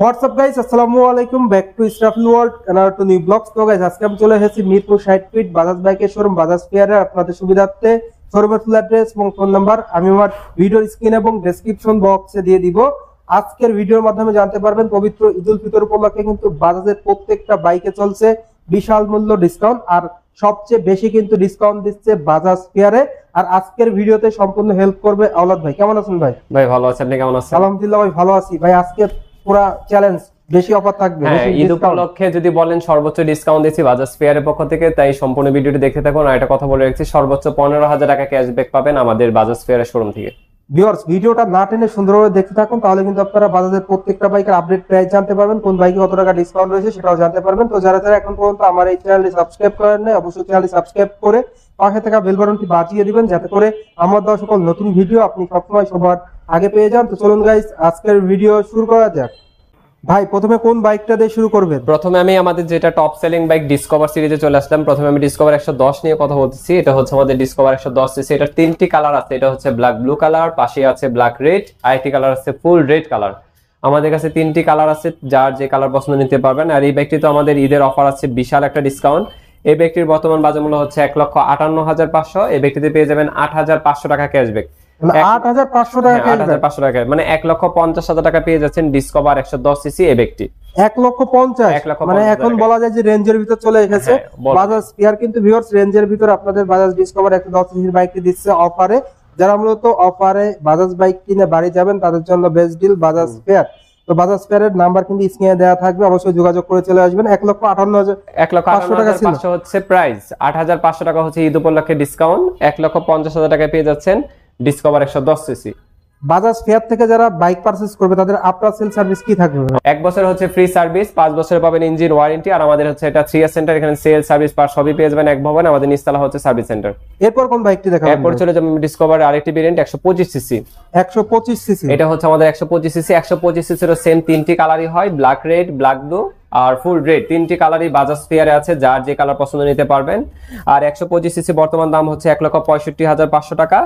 WhatsApp guys, আসসালামু আলাইকুম, back to Israfil world and to new blogs. তো গাইস, আজকে আমি চলে এসেছি মিরপুর 60 ফিট বাজাজ বাইকের শোরুম বাজাজ ফেয়ারে। আপনাদের সুবিধার্থে শোরুমের ফুল অ্যাড্রেস এবং ফোন নাম্বার আমি আমার ভিডিওর স্ক্রিন এবং ডেসক্রিপশন বক্সে দিয়ে দিব। আজকের ভিডিওর মাধ্যমে জানতে পারবেন পবিত্র ঈদুল ফিতর উপলক্ষে কিন্তু বাজাজের প্রত্যেকটা বাইকে চলছে বিশাল মূল্য ডিসকাউন্ট, আর সবচেয়ে বেশি কিন্তু ডিসকাউন্ট দিচ্ছে বাজাজ ফেয়ারে। আর আজকের ভিডিওতে সম্পূর্ণ হেল্প করবে আওলাদ ভাই। কেমন আছেন ভাই? ভাই ভালো আছি, আপনি কেমন আছেন? আলহামদুলিল্লাহ ভাই, ভালো আছি ভাই। আজকে পুরা চ্যালেঞ্জ, বেশি অফার থাকবে। ঈদ উপলক্ষে যদি বলেন সর্বোচ্চ ডিসকাউন্ট দিচ্ছি বাজাজ ফেয়ারের পক্ষ থেকে, তাই সম্পূর্ণ ভিডিওটি দেখতে থাকুন। আর একটা কথা বলে রাখছি, সর্বোচ্চ 15,000 টাকা ক্যাশব্যাক পাবেন আমাদের বাজাজ ফেয়ারের শোরুম থেকে। ভিউয়ার্স, ভিডিওটা না টেনে সুন্দরভাবে দেখতে থাকুন, তাহলে কিন্তু আপনারা বাজাজের প্রত্যেকটা বাইকের আপডেট প্রাইস জানতে পারবেন, কোন বাইকে কত টাকা ডিসকাউন্ট রয়েছে সেটাও জানতে পারবেন। তো যারা যারা এখন পর্যন্ত আমার এই চ্যানেলটি সাবস্ক্রাইব করেন না, অবশ্যই চ্যানেলটি সাবস্ক্রাইব করে পাশে থাকা বেল বাটনটি বাজিয়ে দিবেন, যাতে করে আমার দেওয়া সকল নতুন ভিডিও আপনি সবসময় সবার আগে পেয়ে যান। তো চলুন গাইস, আজকের ভিডিও শুরু করা যাক। ভাই, প্রথমে কোন বাইকটা দিয়ে শুরু করবেন? প্রথমে আমি আমাদের যেটা টপ সেলিং বাইক ডিসকভার সিরিজে চলে আসলাম। প্রথমে আমি ডিসকভার 110 নিয়ে কথা বলতেছি। এটা হচ্ছে আমাদের ডিসকভার 110 সিসি। এটা তিনটি কালার আছে। এটা হচ্ছে ব্ল্যাক ব্লু কালার, পাশে আছে ব্ল্যাক রেড, আরেকটি কালার আছে ফুল রেড কালার। আমাদের কাছে তিনটি কালার আছে, যার যে কালার পছন্দ নিতে পারবেন। আর এই বাইকটি তো আমাদের ঈদের অফার আছে, বিশাল একটা ডিসকাউন্ট। এই বাইকটির বর্তমান বাজার মূল্য হচ্ছে 1,58,500। এই বাইকটিতে পেয়ে যাবেন 8,500 টাকা ক্যাশব্যাক। 8,500 টাকা? 8,500 টাকা, মানে 1,50,000 টাকা পেয়ে যাচ্ছেন ডিসকভার 110 সিসি এই ব্যক্তি। 1,50,000 মানে এখন বলা যায় যে রেঞ্জের ভিতর চলে এসেছে বাজাজ ফেয়ার। কিন্তু ভিউয়ার্স, রেঞ্জের ভিতর আপনাদের বাজাজ ডিসকভার 110 সিসির বাইকটি দিচ্ছে অফারে। যারা মূলত অফারে বাজাজ বাইক কিনে বাড়ি যাবেন তাদের জন্য বেস্ট ডিল বাজাজ ফেয়ার। তো বাজাজ ফেয়ারের নাম্বার কিন্তু স্ক্রিনে দেওয়া থাকবে, অবশ্যই যোগাযোগ করে চলে আসবেন। 1,58,500 টাকা ছিল হচ্ছে প্রাইস, 8,500 টাকা হচ্ছে ঈদ উপলক্ষে ডিসকাউন্ট। 1,50,000 টাকায় পেয়ে যাচ্ছেন ডিসকভার 110 সিসি। বাজাজ ফেয়ার থেকে যারা বাইক পারচেজ করবে তাদের আফটার সেল সার্ভিস কি থাকবে? 1 বছর হচ্ছে ফ্রি সার্ভিস, 5 বছরে পাবেন ইঞ্জিন ওয়ারেন্টি। আর আমাদের হচ্ছে এটা 3 ইয়ার সেন্টার, এখানে সেল সার্ভিস পার সবই পেয়ে যাবেন এক ভবনে। আমাদের নিচতলা হচ্ছে সার্ভিস সেন্টার। এরপর কোন বাইকটি দেখাবেন? এরপর চলে যাবেন ডিসকভার আরেকটি ভেরিয়েন্ট 125 সিসি। 125 সিসি, এটা হচ্ছে আমাদের 125 সিসি। 125 সিসির সেম তিনটি কালারই হয়, ব্ল্যাক রেড, ব্ল্যাক ব্লু আর ফুল রেড। তিনটি কালারই বাজাজ ফেয়ারে আছে, যার যে কালার পছন্দ নিতে পারবেন। আর 125 সিসি বর্তমান দাম হচ্ছে 1,65,500 টাকা।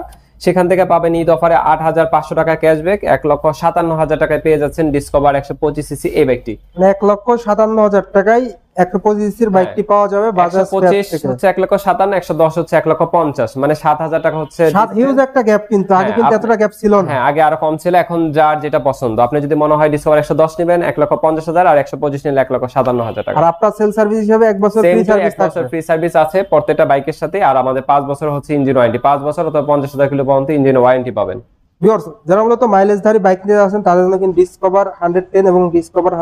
সেখান থেকে পাবেন ঈদ অফারে 8,500 টাকা ক্যাশব্যাক। 1,57,000 টাকায় পেয়ে যাচ্ছেন ডিসকভার 125 সিসি এই বাইকটি। 1,57,000 টাকায় 125 সিসির বাইকটি পাওয়া যাবে বাজাজ ফেয়ার থেকে। 125 হচ্ছে 1,57,000, 110 হচ্ছে 1,50,000, মানে 7,000 টাকা হচ্ছে। হিউজ একটা গ্যাপ, কিন্তু আগে কিন্তু এতটা গ্যাপ ছিল না। হ্যাঁ, আগে আরো কম ছিল, এখন যার যেটা পছন্দ। আপনি যদি মনে হয় ডিসকভার 110 নেবেন 1,50,000, আর 125 নিলে 1,57,000 টাকা। আর আপনার সেল সার্ভিস হিসেবে 1 বছর ফ্রি সার্ভিস থাকবে। ফ্রি সার্ভিস আছে প্রত্যেকটা বাইকের সাথে। আর আমাদের 5 বছর হচ্ছে ইঞ্জিন ওয়ারেন্টি, 5 বছর অথবা 50,000 কিলো পর্যন্ত ইঞ্জিন ওয়ারেন্টি পাবেন। ভিউয়ার্স, যারা মূলত মাইলেজধারী বাইক নিতে আছেন তাদের জন্য কিন্তু ডিসকভার 110 এবং ডিসকভার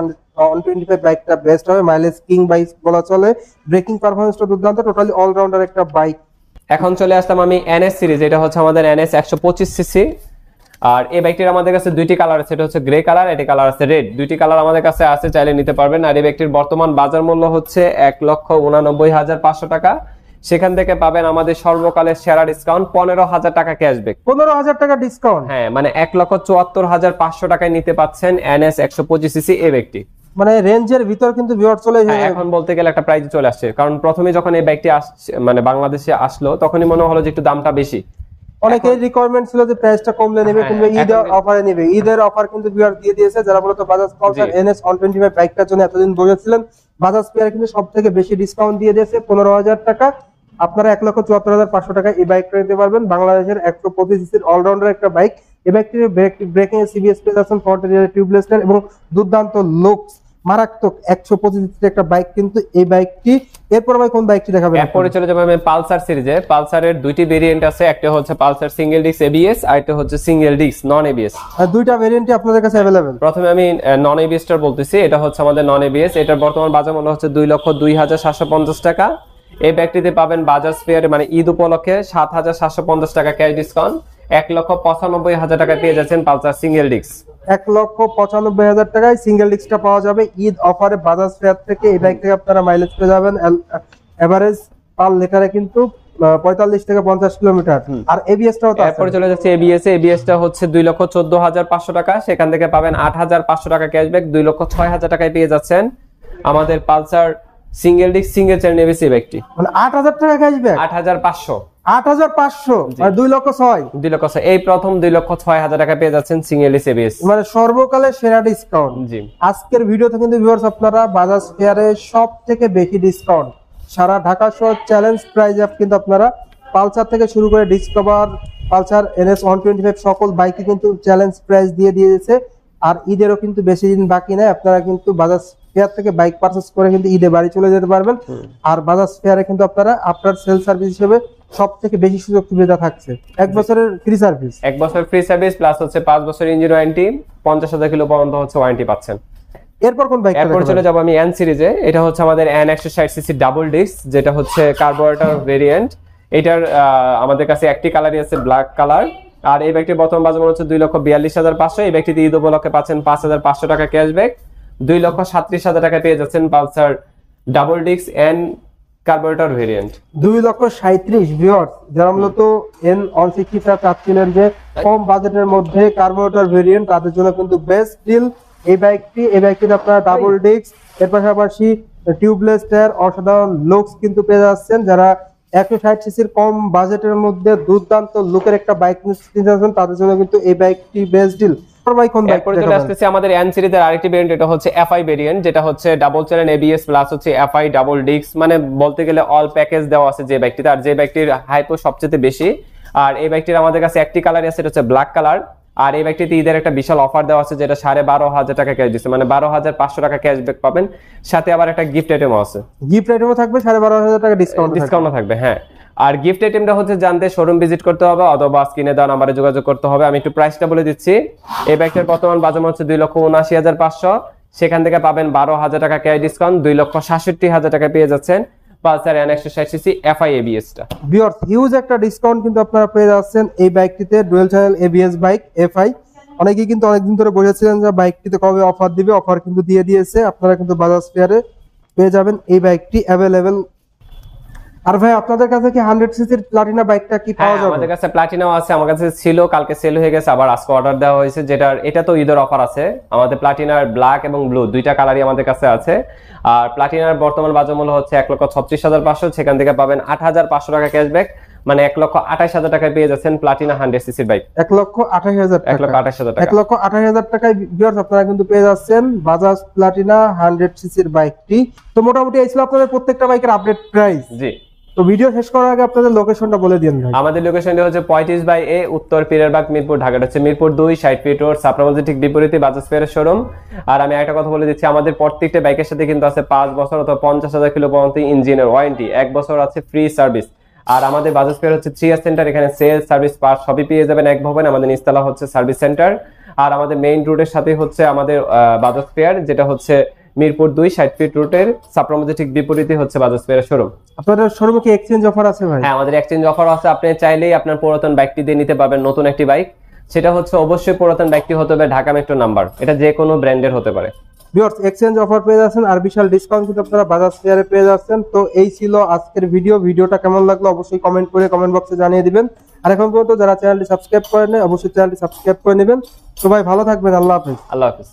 125 বাইকটা বেস্ট হবে। মাইলেজ কিং বাইক বলা চলে, ব্রেকিং পারফরম্যান্সটা দুর্দান্ত, টোটালি অলরাউন্ডার একটা বাইক। এখন চলে আসলাম আমি এনএস সিরিজ। এটা হচ্ছে আমাদের এনএস 125 সিসি। আর এই বাইকটির আমাদের কাছে দুইটি কালার আছে, এটা হচ্ছে গ্রে কালার, এটা কালার আছে রেড। দুইটি কালার আমাদের কাছে আছে, চাইলে নিতে পারবেন। আর এই বাইকটির বর্তমান বাজার মূল্য হচ্ছে 1,89,500 টাকা। সেখান থেকে পাবেন আমাদের সর্বকালের সেরা ডিসকাউন্ট 15,000 টাকা ক্যাশব্যাক। 15,000 টাকা ডিসকাউন্ট? হ্যাঁ, মানে 1,74,500 টাকায় নিতে পাচ্ছেন এনএস 125 সিসি এই বাইকটি। মানে রেঞ্জের ভিতর কিন্তু ভিউয়ার চলে যায়। এখন বলতে গেলে একটা প্রাইস চলে আসছে, কারণ প্রথমে যখন এই বাইকটি মানে বাংলাদেশে আসলো তখনই মনে হলো যে একটু দামটা বেশি। অনেকের রিকোয়ারমেন্ট ছিল যে প্রাইসটা কমলে নেবে কিংবা ঈদের অফারে নেবে। ঈদের অফার কিন্তু ভিউয়ার দিয়ে দিয়েছে। যারা মূলত বাজাজ পালসার এনএস 125 বাইকটার জন্য এতদিন বসেছিলেন, বাজাজ ফেয়ার কিন্তু সবথেকে বেশি ডিসকাউন্ট দিয়ে দিয়েছে 15,000 টাকা। আপনারা 1,74,500 টাকা এই বাইকটা নিতে পারবেন। বাংলাদেশের 125 সিসির অলরাউন্ডার একটা বাইক। এই বাইকটির ব্রেকিং সিবিএস পেজ আছে, ফ্রন্টের টিউবলেস টায়ার এবং দুর্দান্ত লুকস, মারাত্মক 125 সিসির একটা বাইক কিন্তু এই বাইকটি। এরপর ভাই কোন বাইকটি দেখাবেন? এরপরে চলে যাবে আমি পালসার সিরিজে। পালসারের দুইটি ভেরিয়েন্ট আছে, একটা হচ্ছে পালসার সিঙ্গেল ডিস্ক এবিএস, আর একটা হচ্ছে সিঙ্গেল ডিস্ক নন এবিএস। আর দুইটা ভেরিয়েন্টই আপনাদের কাছে अवेलेबल। প্রথমে আমি নন এবিএসটা বলতেছি। এটা হচ্ছে আমাদের নন এবিএস। এটার বর্তমান বাজার মূল্য হচ্ছে 2,02,750 টাকা। এই ব্যাগটিতে পাবেন বাজাজ ফেয়ারে মানে ঈদ উপলক্ষে 7,750 টাকা ক্যাশ ডিসকাউন্ট। 1,95,000 টাকা পেয়ে যাচ্ছেন পালসার সিঙ্গেল ডিস্ক। 1,95,000 টাকায় সিঙ্গেল ডিস্কটা পাওয়া যাবে ঈদ অফারে বাজাজ ফেয়ার থেকে। এই বাইক থেকে আপনারা মাইলেজ পেয়ে যাবেন এভারেজ পার লিটারে কিন্তু 45 থেকে 50 কিলোমিটার। আর এবিএসটাও তো আছে। এরপর চলে যাচ্ছে এবিএস। এবিএসটা হচ্ছে 2,14,500 টাকা। সেখান থেকে পাবেন 8,500 টাকা ক্যাশব্যাক। 2,06,000 টাকায় পেয়ে যাচ্ছেন আমাদের Pulsar single disc single chain ABS এই বাইকটি। মানে 8,000 টাকা ক্যাশব্যাক? 8,500। 8,500 আর 2,06,000 2,06,000 এই প্রথম 2,06,000 টাকা পেয়ে যাচ্ছেন সিঙ্গেল এবিএস, মানে সর্বকালের সেরা ডিসকাউন্ট। জি আজকের ভিডিওতে কিন্তু ভিউয়ার্স আপনারা বাজাজ ফেয়ারে সব থেকে বেশি ডিসকাউন্ট সারা ঢাকা শহর চ্যালেঞ্জ প্রাইজে কিন্তু আপনারা পালসার থেকে শুরু করে ডিসকভার, পালসার NS 125 সকল বাইকে কিন্তু চ্যালেঞ্জ প্রাইস দিয়ে দিয়েছে। আর ঈদেরও কিন্তু বেশি দিন বাকি নাই, আপনারা কিন্তু বাজাজ ফেয়ার থেকে বাইক পারচেজ করে কিন্তু ঈদে বাড়ি চলে যেতে পারবেন। আর বাজাজ ফেয়ারে কিন্তু আপনারা আফটার সেল সার্ভিস হিসেবে সব থেকে বেশি সুযোগ সুবিধা থাকছে, 1 বছরের ফ্রি সার্ভিস, 1 বছর ফ্রি সার্ভিস প্লাস হচ্ছে 5 বছর ইঞ্জিন ওয়ারেন্টি, 50,000 কিলো পর্যন্ত হচ্ছে ওয়ারেন্টি পাচ্ছেন। এরপর কোন বাইক? এরপর চলে যাব আমি এন সিরিজে। এটা হচ্ছে আমাদের এন 160cc ডাবল ডিস্ক, যেটা হচ্ছে কার্বোরেটর ভেরিয়েন্ট। এটার আমাদের কাছে একটি কালারই আছে, ব্ল্যাক কালার। আর এই বাইকটির বর্তমান বাজার মূল্য হচ্ছে 2,42,500। এই বাইকটিতে ঈদ উপলক্ষে পাচ্ছেন 5,500 টাকা ক্যাশব্যাক। 2,37,000 টাকা পেয়ে যাচ্ছেন Pulsar double disc N carburettor variant. 2,37,000 viewers, যারা মূলত N160 চাচ্ছিলেন যে কম বাজেটের মধ্যে কার্বোরেটর ভেরিয়েন্ট, তাদের জন্য কিন্তু বেস্ট ডিল এই বাইকটিতে আপনারা ডাবল ডিস্ক, এর পাশাপাশি টিউবলেস টায়ার, অসাধারণ লুকস কিন্তু পেয়ে যাচ্ছেন। যারা 160 কম বাজেটের মধ্যে দুর্দান্ত লুকের একটা বাইক নিতে চাচ্ছেন, তাদের জন্য কিন্তু এই বাইকটি বেস্ট ডিল। এরপরে চলে আসতেছে আমাদের এন সিরিজের আরেকটি ভেরিয়েন্ট, এটা হচ্ছে এফআই ভেরিয়েন্ট, যেটা হচ্ছে ডাবল চ্যানেল এবিএস প্লাস হচ্ছে এফআই ডাবল ডিস্ক, মানে বলতে গেলে অল প্যাকেজ দেওয়া আছে যে বাইকটিতে। আর যে বাইকটির হাইপও সবচেয়ে বেশি। আর এই বাইকটির আমাদের কাছে একটি কালারই আছে, এটা হচ্ছে ব্ল্যাক কালার। আর এই বাইকটিতে ঈদের একটা বিশাল অফার দেওয়া আছে, যেটা 12,500 টাকা ক্যাশ দিচ্ছে, মানে 12,500 টাকা ক্যাশব্যাক পাবেন। সাথে আবার একটা গিফট আইটেমও আছে, গিফট আইটেমও থাকবে, 12,500 টাকা ডিসকাউন্ট থাকবে। হ্যাঁ, আর গিফট আইটেমটা হচ্ছে জানতে শোরুম ভিজিট করতে হবে অথবা স্ক্রিনে দেওয়া নাম্বারে যোগাযোগ করতে হবে। আমি একটু প্রাইসটা বলে দিচ্ছি। এই বাইকটার বর্তমান বাজার মূল্য হচ্ছে 2,79,500, সেখান থেকে পাবেন 12,000 টাকা ক্যাশ ডিসকাউন্ট, 2,67,000 টাকা পেয়ে যাচ্ছেন পালসার N160cc এফআই এবিএস টা। ভিউয়ার্স, হিউজ একটা ডিসকাউন্ট কিন্তু আপনারা পেয়ে যাচ্ছেন এই বাইকটিতে, dual channel ABS bike FI. অনেকেই কিন্তু অনেকদিন ধরে বলেছিলেন যে বাইকটিতে কবে অফার দিবে, অফার কিন্তু দিয়ে দিয়েছে। আপনারা কিন্তু বাজাজ ফেয়ারে পেয়ে যাবেন এই বাইকটি অ্যাভেলেবেল। আর ভাই, আপনাদের কাছে কি 100cc প্লাটিনা বাইকটা কি পাওয়া যাবে? আমাদের কাছে প্লাটিনাও আছে, আমার কাছে ছিল, কালকে সেল হয়ে গেছে, আবার আজকে অর্ডার দেওয়া হয়েছে। যেটার এটা তো ঈদের অফার আছে। আমাদের প্লাটিনার ব্ল্যাক এবং ব্লু দুইটা কালারই আমাদের কাছে আছে। আর প্লাটিনার বর্তমান বাজার মূল্য হচ্ছে 1,36,500, সেখান থেকে পাবেন 8,500 টাকা ক্যাশব্যাক, মানে 1,28,000 টাকায় পেয়ে যাচ্ছেন প্লাটিনা 100cc বাইক। 1,28,000 টাকা, 1,28,000 টাকা, 1,28,000 টাকায় ভিউয়ার্স আপনারা কিন্তু পেয়ে যাচ্ছেন বাজাজ প্লাটিনা 100cc বাইকটি। তো মোটামুটি এই ছিল আপনাদের প্রত্যেকটা বাইকের আপডেট প্রাইস। জি। তো ভিডিও শেষ করার আগে আপনাদের লোকেশনটা বলে দিন ভাই। আমাদের লোকেশনটা হচ্ছে 35/A উত্তর পীরেরবাগ মিরপুর, ঢাকা। হচ্ছে মিরপুর 2 60 ফিট রোড, সাপ্রামজি ঠিক বিপরীতে বাজাজ ফেয়ারের শোরুম। আর আমি একটা কথা বলে দিচ্ছি, আমাদের প্রত্যেকটা বাইকের সাথে কিন্তু আছে 5 বছর অথবা 50,000 কিলো পর্যন্ত ইঞ্জিনের ওয়ারেন্টি, 1 বছর আছে ফ্রি সার্ভিস। আর আমাদের বাজাজ ফেয়ার হচ্ছে 3 ইয়ার সেন্টার, এখানে সেল সার্ভিস পার্ট সবই পেয়ে যাবেন এক ভবনে। আমাদের নিচতলা হচ্ছে সার্ভিস সেন্টার। আর আমাদের মেইন রোডের সাথে হচ্ছে আমাদের বাজাজ ফেয়ার, যেটা হচ্ছে মিরপুর 2 60 ফিট রোডের সাপ্রামজি ঠিক বিপরীতে হচ্ছে বাজাজ ফেয়ারের শোরুম। আপনাদের শোরুমে কি এক্সচেঞ্জ অফার আছে ভাই? হ্যাঁ, আমাদের এক্সচেঞ্জ অফার আছে। আপনি চাইলেই আপনার পুরাতন বাইকটি দিয়ে নিতে পারবেন নতুন একটি বাইক। সেটা হচ্ছে অবশ্যই পুরাতন বাইকটি হতে হবে ঢাকা মেট্রো নাম্বার, এটা যে কোনো ব্র্যান্ডের হতে পারে। ভিউয়ার্স, এক্সচেঞ্জ অফার পেয়ে যাচ্ছেন আর বিশাল ডিসকাউন্ট কিন্তু আপনারা বাজাজ ফেয়ারে পেয়ে যাচ্ছেন। তো এই ছিল আজকের ভিডিওটা কেমন লাগলো অবশ্যই কমেন্ট করে কমেন্ট বক্সে জানিয়ে দিবেন। আর এখন পর্যন্ত যারা চ্যানেলটি সাবস্ক্রাইব করেন নাই, অবশ্যই চ্যানেলটি সাবস্ক্রাইব করে নেবেন। সবাই ভালো থাকবেন, আল্লাহ হাফেজ। আল্লাহ হাফেজ।